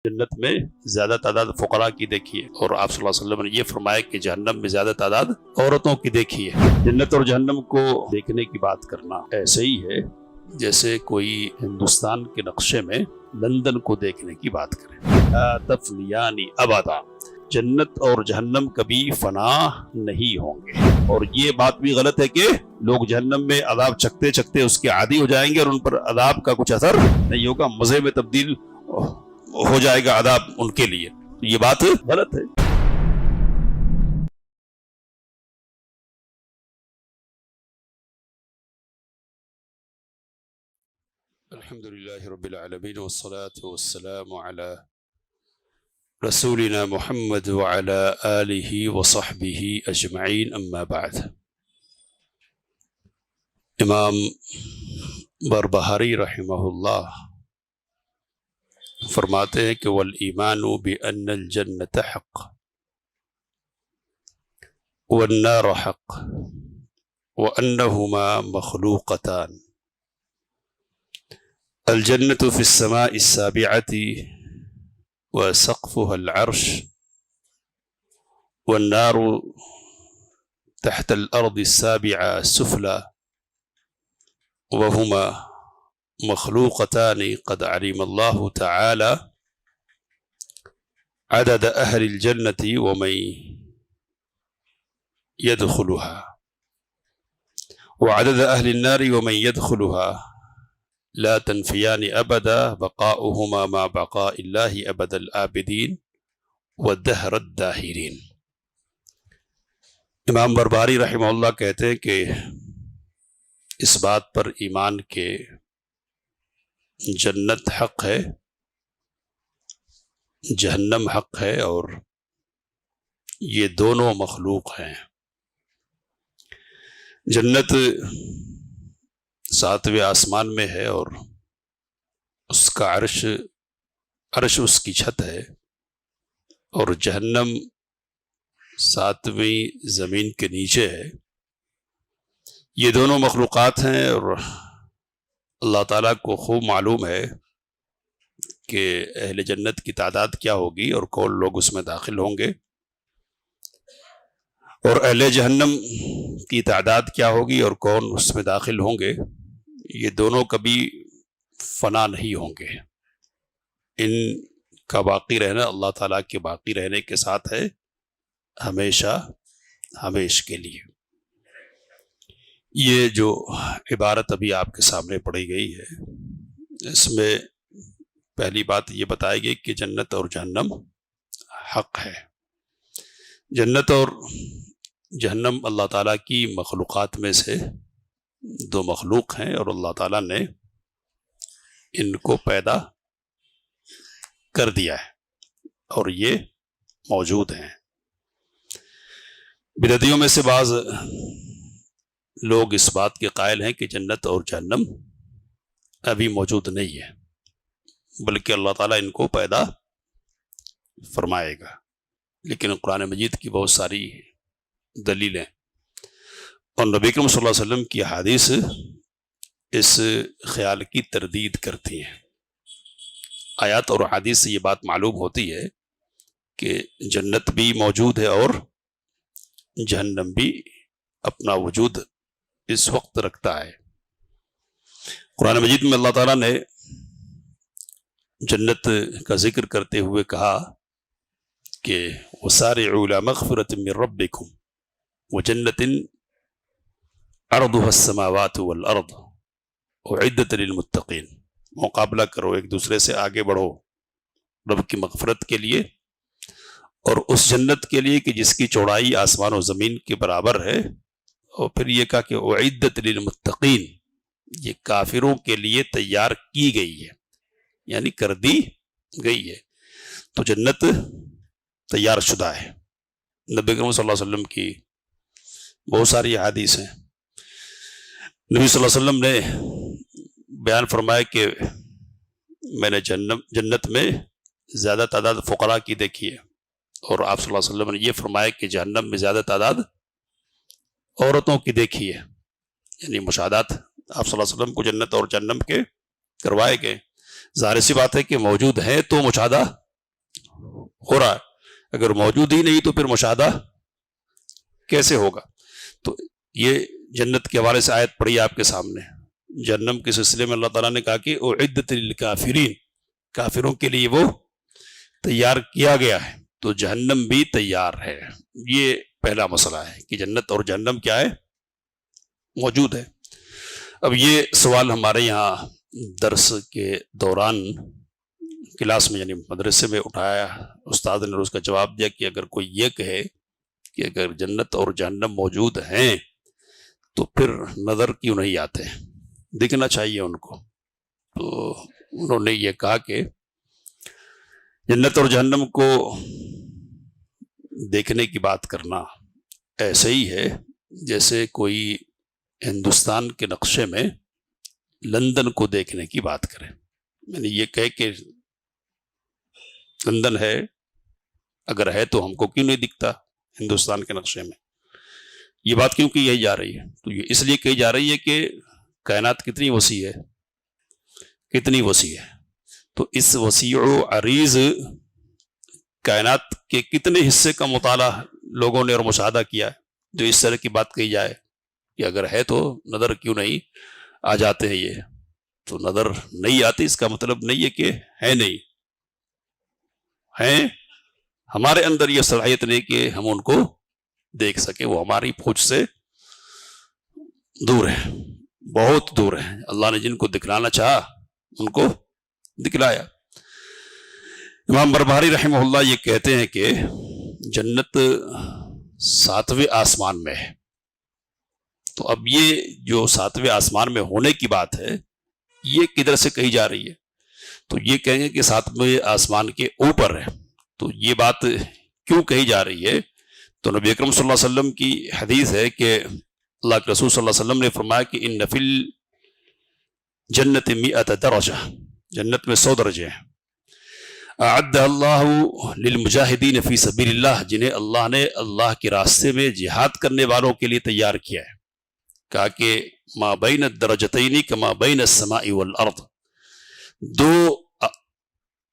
جنت میں زیادہ تعداد فقراء کی دیکھیے، اور آپ صلی اللہ علیہ وسلم نے یہ فرمایا کہ جہنم میں زیادہ تعداد عورتوں کی دیکھیے۔ جنت اور جہنم کو دیکھنے کی بات کرنا ایسے ہی ہے جیسے کوئی ہندوستان کے نقشے میں لندن کو دیکھنے کی بات کرے۔ لا تفنیان ابدا، جنت اور جہنم کبھی فنا نہیں ہوں گے۔ اور یہ بات بھی غلط ہے کہ لوگ جہنم میں عذاب چکھتے چکھتے اس کے عادی ہو جائیں گے اور ان پر عذاب کا کچھ اثر نہیں ہوگا، مزے میں تبدیل ہو جائے گا عذاب ان کے لیے۔ یہ بات غلط ہے۔ الحمدللہ رب العالمین والصلاة والسلام علی رسولنا محمد وعلی آلہ وصحبہ اجمعین، اما بعد۔ امام بربہاری رحمہ اللہ فرماتے ہیں کہ والایمان بان الجنت حق والنار حق وانہما مخلوقتان، الجنت فی السماء السابعۃ وسقفها العرش والنار تحت الارض السابعة السفلى وهما مخلوقتان قد علم الله تعالى عدد أهل الجنة ومن يدخلها وعدد أهل النار ومن يدخلها، لا تنفيان أبدا بقاؤهما مع بقاء الله أبد الآبدين والدهر الداهرين۔ امام بربہاری رحمہ اللہ کہتے ہیں کہ اس بات پر ایمان کے جنت حق ہے، جہنم حق ہے، اور یہ دونوں مخلوق ہیں۔ جنت ساتویں آسمان میں ہے اور اس کا عرش اس کی چھت ہے، اور جہنم ساتویں زمین کے نیچے ہے۔ یہ دونوں مخلوقات ہیں، اور اللہ تعالیٰ کو خوب معلوم ہے کہ اہل جنت کی تعداد کیا ہوگی اور کون لوگ اس میں داخل ہوں گے، اور اہل جہنم کی تعداد کیا ہوگی اور کون اس میں داخل ہوں گے۔ یہ دونوں کبھی فنا نہیں ہوں گے، ان کا باقی رہنا اللہ تعالیٰ کے باقی رہنے کے ساتھ ہے، ہمیشہ ہمیش کے لیے۔ یہ جو عبارت ابھی آپ کے سامنے پڑھی گئی ہے، اس میں پہلی بات یہ بتائی گئی کہ جنت اور جہنم حق ہے۔ جنت اور جہنم اللہ تعالیٰ کی مخلوقات میں سے دو مخلوق ہیں، اور اللہ تعالیٰ نے ان کو پیدا کر دیا ہے اور یہ موجود ہیں۔ بدعتیوں میں سے بعض لوگ اس بات کے قائل ہیں کہ جنت اور جہنم ابھی موجود نہیں ہے، بلکہ اللہ تعالیٰ ان کو پیدا فرمائے گا، لیکن قرآن مجید کی بہت ساری دلیلیں اور نبی کریم صلی اللہ علیہ وسلم کی احادیث اس خیال کی تردید کرتی ہیں۔ آیات اور احادیث سے یہ بات معلوم ہوتی ہے کہ جنت بھی موجود ہے اور جہنم بھی اپنا وجود اس وقت رکھتا ہے۔ قرآن مجید میں اللہ تعالیٰ نے جنت کا ذکر کرتے ہوئے کہا کہ وَسَارِعُوا إِلَىٰ مَغْفِرَةٍ مِّن رَبِّكُمْ وَجَنَّةٍ عَرْضُهَا السَّمَاوَاتُ وَالْأَرْضُ أُعِدَّتْ لِلْمُتَّقِينَ۔ مقابلہ کرو، ایک دوسرے سے آگے بڑھو رب کی مغفرت کے لیے اور اس جنت کے لیے کہ جس کی چوڑائی آسمان و زمین کے برابر ہے، اور پھر یہ کہا کہ اعدت للمتقین، یہ کافروں کے لیے تیار کی گئی ہے، یعنی کر دی گئی ہے۔ تو جنت تیار شدہ ہے۔ نبی کریم صلی اللہ علیہ وسلم کی بہت ساری احادیث ہیں۔ نبی صلی اللہ علیہ وسلم نے بیان فرمایا کہ میں نے جنت میں زیادہ تعداد فقراء کی دیکھی ہے، اور آپ صلی اللہ علیہ وسلم نے یہ فرمایا کہ جہنم میں زیادہ تعداد عورتوں کی دیکھی ہے، یعنی مشاہدات آپ صلی اللہ علیہ وسلم کو جنت اور جہنم کے کروائے گئے۔ ظاہر سی بات ہے کہ موجود ہیں تو مشاہدہ ہو رہا ہے، اگر موجود ہی نہیں تو پھر مشاہدہ کیسے ہوگا؟ تو یہ جنت کے حوالے سے آیت پڑھی آپ کے سامنے۔ جہنم کے سلسلے میں اللہ تعالیٰ نے کہا کہ اعدت للکافرین، کافروں کے لیے وہ تیار کیا گیا ہے، تو جہنم بھی تیار ہے۔ یہ پہلا مسئلہ ہے کہ جنت اور جہنم کیا ہے؟ موجود ہے۔ اب یہ سوال ہمارے یہاں درس کے دوران کلاس میں یعنی مدرسے میں اٹھایا، استاد نے اس کا جواب دیا کہ اگر کوئی یہ کہے کہ اگر جنت اور جہنم موجود ہیں تو پھر نظر کیوں نہیں آتے، دکھنا چاہیے ان کو۔ تو انہوں نے یہ کہا کہ جنت اور جہنم کو دیکھنے کی بات کرنا ایسے ہی ہے جیسے کوئی ہندوستان کے نقشے میں لندن کو دیکھنے کی بات کرے، یعنی یہ کہے کہ لندن ہے، اگر ہے تو ہم کو کیوں نہیں دکھتا ہندوستان کے نقشے میں؟ یہ بات کیوں کہی جا رہی ہے؟ تو یہ اس لیے کہی جا رہی ہے کہ کائنات کتنی وسیع ہے، کتنی وسیع ہے، تو اس وسیع و عریض کائنات کے کتنے حصے کا مطالعہ لوگوں نے اور مشاہدہ کیا ہے جو اس طرح کی بات کہی جائے کہ اگر ہے تو نظر کیوں نہیں آ جاتے ہیں؟ یہ تو نظر نہیں آتی اس کا مطلب نہیں ہے کہ ہے نہیں، ہیں، ہمارے اندر یہ صلاحیت نہیں کہ ہم ان کو دیکھ سکیں، وہ ہماری پہنچ سے دور ہے، بہت دور ہے۔ اللہ نے جن کو دکھلانا چاہا ان کو دکھلایا۔ امام بربہاری رحمہ اللہ یہ کہتے ہیں کہ جنت 7ویں آسمان میں ہے، تو اب یہ جو 7ویں آسمان میں ہونے کی بات ہے یہ کدھر سے کہی جا رہی ہے؟ تو یہ کہیں گے کہ 7ویں آسمان کے اوپر ہے۔ تو یہ بات کیوں کہی جا رہی ہے؟ تو نبی اکرم صلی اللہ علیہ وسلم کی حدیث ہے کہ اللہ کے رسول صلی اللہ علیہ وسلم نے فرمایا کہ ان فی الجنت 100 درجہ، جنت میں 100 درجے ہیں، اعد اللہ للمجاہدین فی سبیل اللہ، جنہیں اللہ نے اللہ کے راستے میں جہاد کرنے والوں کے لیے تیار کیا ہے۔ کہا کہ ما بین الدرجتین کما بین السماء والارض، 2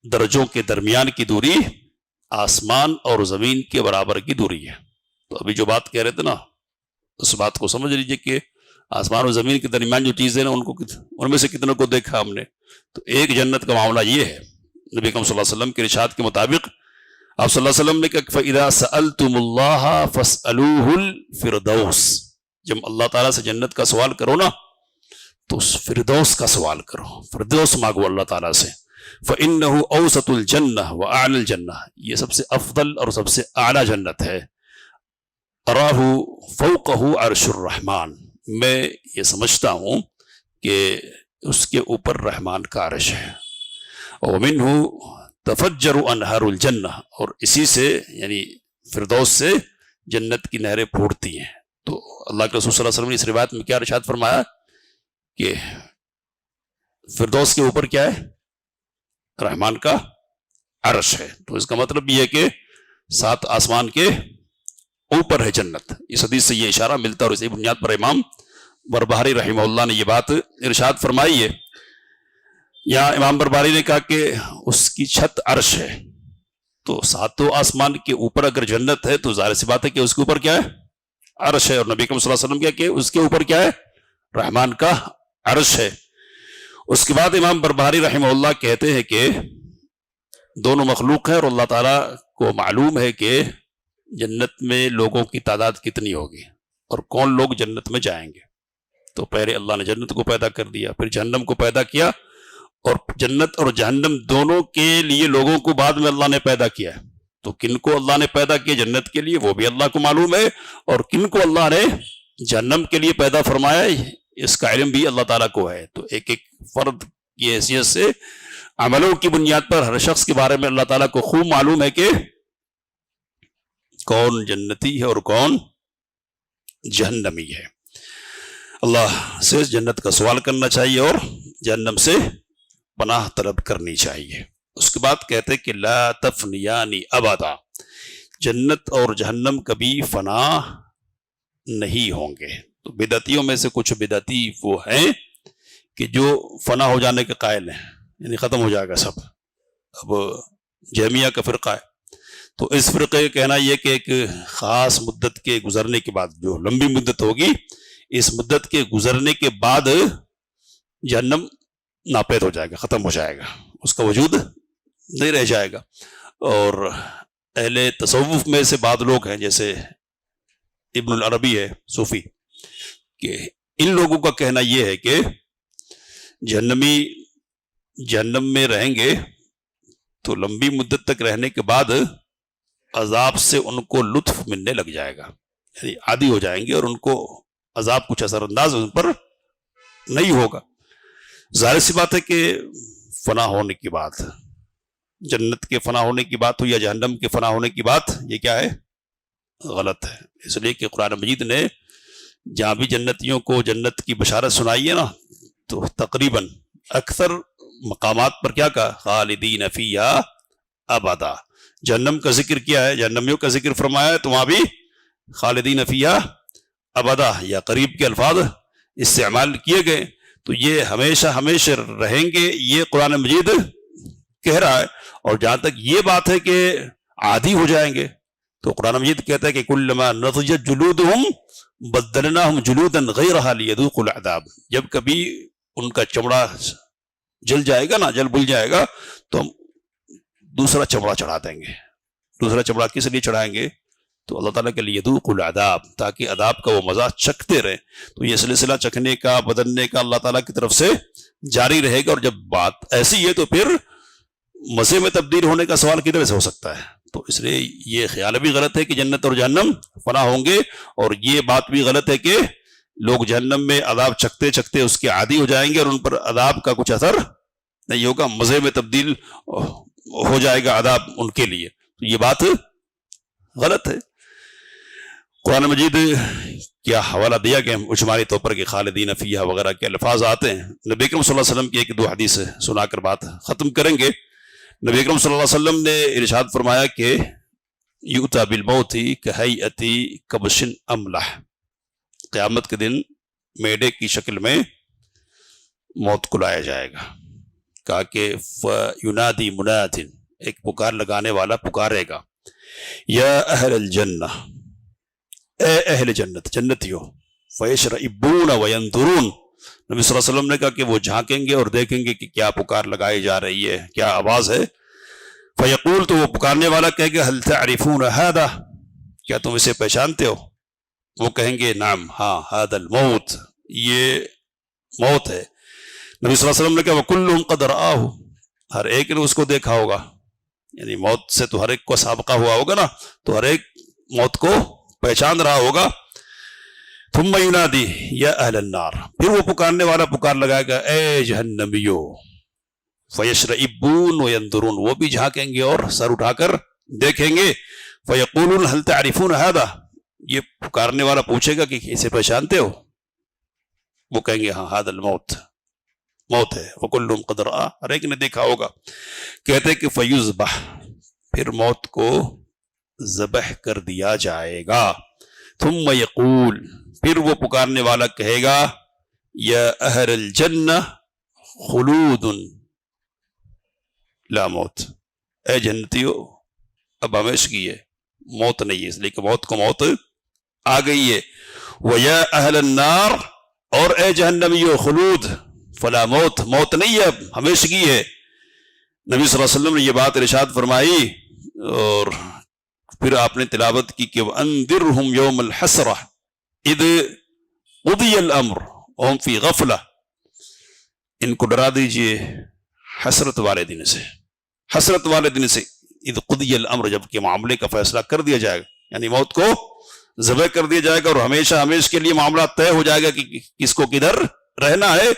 درجوں کے درمیان کی دوری آسمان اور زمین کے برابر کی دوری ہے۔ تو ابھی جو بات کہہ رہے تھے نا، اس بات کو سمجھ لیجئے کہ آسمان اور زمین کے درمیان جو چیزیں نا ان میں سے کتنوں کو دیکھا ہم نے۔ تو ایک جنت کا معاملہ یہ ہے، نبی اکرم صلی اللہ علیہ وسلم کے ارشاد کے مطابق آپ صلی اللہ علیہ وسلم نے کہا فَإِذَا سَأَلْتُمُ اللَّهَ فَاسْأَلُوهُ الْفِرْدَوْسِ، جب اللہ تعالیٰ سے جنت کا سوال کرو نا تو اس فردوس کا سوال کرو، فردوس مانگو اللہ تعالیٰ سے۔ فَإِنَّهُ أَوْسَطُ الْجَنَّةِ وَأَعْلَى الْجَنَّةِ، یہ سب سے افضل اور سب سے اعلیٰ جنت ہے۔ أَرَاهُ فَوْقَهُ عَرْشُ الرَّحْمَانِ، میں یہ سمجھتا ہوں کہ اس کے اوپر رحمان کا عرش ہے۔ وَمِنْهُ تَفَجَّرُ أَنْهَارُ الْجَنَّةِ، اور اسی سے یعنی فردوس سے جنت کی نہریں پھوٹتی ہیں۔ تو اللہ کے رسول صلی اللہ علیہ وسلم نے اس روایت میں کیا ارشاد فرمایا کہ فردوس کے اوپر کیا ہے؟ رحمان کا عرش ہے۔ تو اس کا مطلب یہ ہے کہ 7 آسمان کے اوپر ہے جنت۔ اس حدیث سے یہ اشارہ ملتا ہے، اور اسی بنیاد پر امام بربہاری رحمہ اللہ نے یہ بات ارشاد فرمائی ہے۔ یہاں امام بربہاری نے کہا کہ اس کی چھت عرش ہے، تو 7 آسمان کے اوپر اگر جنت ہے تو ظاہر سی بات ہے کہ اس کے اوپر کیا ہے؟ عرش ہے، اور نبی کریم صلی اللہ علیہ وسلم کیا کہ اس کے اوپر کیا ہے؟ رحمان کا عرش ہے۔ اس کے بعد امام بربہاری رحمہ اللہ کہتے ہیں کہ دونوں مخلوق ہیں، اور اللہ تعالیٰ کو معلوم ہے کہ جنت میں لوگوں کی تعداد کتنی ہوگی اور کون لوگ جنت میں جائیں گے۔ تو پہلے اللہ نے جنت کو پیدا کر دیا، پھر جہنم کو پیدا کیا، اور جنت اور جہنم دونوں کے لیے لوگوں کو بعد میں اللہ نے پیدا کیا ہے۔ تو کن کو اللہ نے پیدا کیا جنت کے لیے وہ بھی اللہ کو معلوم ہے، اور کن کو اللہ نے جہنم کے لیے پیدا فرمایا اس کا علم بھی اللہ تعالیٰ کو ہے۔ تو ایک ایک فرد کی حیثیت سے عملوں کی بنیاد پر ہر شخص کے بارے میں اللہ تعالیٰ کو خوب معلوم ہے کہ کون جنتی ہے اور کون جہنمی ہے۔ اللہ سے جنت کا سوال کرنا چاہیے اور جہنم سے پناہ طلب کرنی چاہیے۔ اس کے بعد کہتے کہ لا تفنیانی ابدا، جنت اور جہنم کبھی فنا نہیں ہوں گے۔ تو بدعتیوں میں سے کچھ بدعتی وہ ہیں کہ جو فنا ہو جانے کے قائل ہیں، یعنی ختم ہو جائے گا سب۔ اب جہمیہ کا فرقہ ہے. تو اس فرقے کا کہنا یہ کہ ایک خاص مدت کے گزرنے کے بعد، جو لمبی مدت ہوگی، اس مدت کے گزرنے کے بعد جہنم ناپید ہو جائے گا، ختم ہو جائے گا، اس کا وجود نہیں رہ جائے گا. اور اہل تصوف میں سے بعض لوگ ہیں، جیسے ابن العربی ہے صوفی، کہ ان لوگوں کا کہنا یہ ہے کہ جہنمی جہنم میں رہیں گے تو لمبی مدت تک رہنے کے بعد عذاب سے ان کو لطف ملنے لگ جائے گا، یعنی عادی ہو جائیں گے اور ان کو عذاب کچھ اثر انداز ان پر نہیں ہوگا. ظاہر سی بات ہے کہ فنا ہونے کی بات، جنت کے فنا ہونے کی بات ہو یا جہنم کے فنا ہونے کی بات، یہ کیا ہے؟ غلط ہے. اس لیے کہ قرآن مجید نے جہاں بھی جنتیوں کو جنت کی بشارت سنائی ہے نا، تو تقریباً اکثر مقامات پر کیا کہا؟ خالدین فیہا ابدا. جہنم کا ذکر کیا ہے، جہنمیوں کا ذکر فرمایا ہے، تو وہاں بھی خالدین فیہا ابدا یا قریب کے الفاظ استعمال کیے گئے. تو یہ ہمیشہ ہمیشہ رہیں گے، یہ قرآن مجید کہہ رہا ہے. اور جہاں تک یہ بات ہے کہ عادی ہو جائیں گے، تو قرآن مجید کہتا ہے کہ کلما نضجت جلودہم بدلناہم جلودا غیرہا لیذوقوا العذاب. جب کبھی ان کا چمڑا جل جائے گا نا، جل بل جائے گا، تو ہم دوسرا چمڑا چڑھا دیں گے. دوسرا چمڑا کس لیے چڑھائیں گے؟ تو اللہ تعالیٰ کے لیے لیذوقوا العذاب، تاکہ عذاب کا وہ مزہ چکھتے رہیں. تو یہ سلسلہ چکھنے کا، بدلنے کا اللہ تعالیٰ کی طرف سے جاری رہے گا. اور جب بات ایسی ہے تو پھر مزے میں تبدیل ہونے کا سوال کدھر سے ہو سکتا ہے؟ تو اس لیے یہ خیال بھی غلط ہے کہ جنت اور جہنم فنا ہوں گے، اور یہ بات بھی غلط ہے کہ لوگ جہنم میں عذاب چکھتے چکھتے اس کے عادی ہو جائیں گے اور ان پر عذاب کا کچھ اثر نہیں ہوگا، مزے میں تبدیل ہو جائے گا عذاب ان کے لیے. تو یہ بات غلط ہے. قرآن مجید کیا حوالہ دیا کہ اجمالی طور پر کہ خالدین فیہا وغیرہ کے الفاظ آتے ہیں. نبی اکرم صلی اللہ علیہ وسلم کی ایک دو حدیث سنا کر بات ختم کریں گے. نبی اکرم صلی اللہ علیہ وسلم نے ارشاد فرمایا کہ یؤتی بالموت کہیئۃ کبش املح، قیامت کے دن میڈے کی شکل میں موت کو لایا جائے گا. کہا کہ فینادی مناد، ایک پکار لگانے والا پکارے گا، یا اہل الجنہ، اے اہل جنت، جنتیوں، فیشرئبون وینظرون. نبی صلی اللہ علیہ وسلم نے کہا کہ وہ جھانکیں گے اور دیکھیں گے کہ کیا پکار لگائی جا رہی ہے، کیا آواز ہے. فیقول، تو وہ پکارنے والا کہے گا، هل تعرفون هذا، کیا تم اسے پہچانتے ہو؟ وہ کہیں گے نعم، ہاں، هذا الموت، یہ موت ہے. نبی صلی اللہ علیہ وسلم نے کہا وکلهم قد رآہ، ہر ایک نے اس کو دیکھا ہوگا. یعنی موت سے تو ہر ایک کو سابقہ ہوا ہوگا نا، تو ہر ایک موت کو پہچان رہا ہوگا. ثم ینادی یا اہل النار، پھر وہ پکارنے والا پکار لگائے گا، اے جہنمیو. فیشرئبون وینظرون، وہ بھی جھانکیں گے اور سر اٹھا کر دیکھیں گے. فیقولون هل تعرفون هذا، یہ پکارنے والا پوچھے گا کہ اسے پہچانتے ہو؟ وہ کہیں گے ہاں، هذا الموت، موت ہے. وکلهم قد رآہ، ہر ایک نے دیکھا ہوگا. کہتے کہ فیذبح، پھر موت کو ذبح کر دیا جائے گا. ثم یقول، پھر وہ پکارنے والا کہے گا، یا اہل الجنہ خلود لا موت، اے جنتیو اب ہمیشگی ہے، موت نہیں ہے، اس لیے کہ موت کو موت آ گئی ہے. ویا اہل النار، اور اے جہنمیو خلود فلا موت، موت نہیں ہے، اب ہمیشگی ہے. نبی صلی اللہ علیہ وسلم نے یہ بات ارشاد فرمائی، اور پھر آپ نے تلاوت کی کہ وَأَنذِرْهُمْ يَوْمَ الْحَسْرَةِ اِذْ قُضِيَ الْأَمْرُ وَهُمْ فِي غَفْلَةٍ، ان کو ڈرا دیجئے حسرت والے دن سے، حسرت والے دن سے. اِذْ قُضِيَ الْأَمْرُ، جب کہ معاملے کا فیصلہ کر دیا جائے گا، یعنی موت کو ذبح کر دیا جائے گا اور ہمیشہ ہمیشہ کے لیے معاملہ طے ہو جائے گا کہ کس کو کدھر رہنا ہے.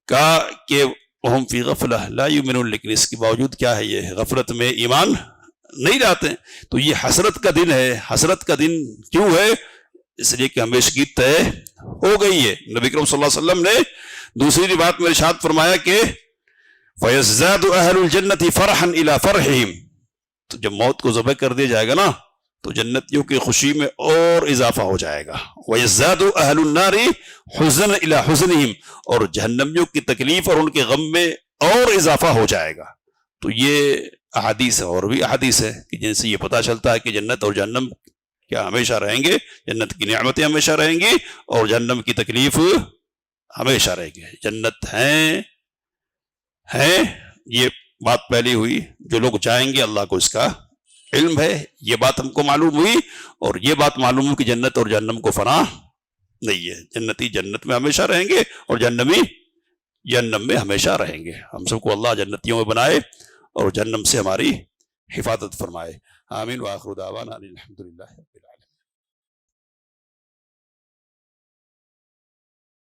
کہا کہ وَهُمْ فِي غَفْلَةٍ لَا يُؤْمِنُونَ، لیکن اس کے باوجود کیا ہے، یہ غفلت میں ایمان نہیں لاتے. تو یہ حسرت کا دن ہے. حسرت کا دن کیوں ہے؟ اس لیے کہ ہمیشگی طے ہو گئی ہے. نبی کریم صلی اللہ علیہ وسلم نے دوسری روایت میں ارشاد فرمایا کہ فَيَزْدَادُ أَهْلُ الْجَنَّةِ فَرْحًا إِلَى فَرْحِهِمْ، تو جب موت کو ذبح کر دیا جائے گا نا، تو جنتیوں کی خوشی میں اور اضافہ ہو جائے گا. وَيَزْدَادُ أَهْلُ النَّارِ حُزْنًا إِلَى حُزْنِهِمْ، اور جہنمیوں کی تکلیف اور ان کے غم میں اور اضافہ ہو جائے گا. تو یہ احادیث ہے، اور بھی احادیث ہے کہ جن سے یہ پتہ چلتا ہے کہ جنت اور جہنم کیا ہمیشہ رہیں گے، جنت کی نعمتیں ہمیشہ رہیں گی اور جہنم کی تکلیف ہمیشہ رہے گی۔ جنت ہے یہ بات پہلی ہوئی، جو لوگ جائیں گے اللہ کو اس کا علم ہے، یہ بات ہم کو معلوم ہوئی، اور یہ بات معلوم ہوئی کہ جنت اور جہنم کو فنا نہیں ہے، جنتی جنت میں ہمیشہ رہیں گے اور جہنمی جہنم میں ہمیشہ رہیں گے۔ ہم سب کو اللہ جنتیوں میں بنائے اور جہنم سے ہماری حفاظت فرمائے، آمین۔ وآخر دعوانا الحمدللہ رب العالمین۔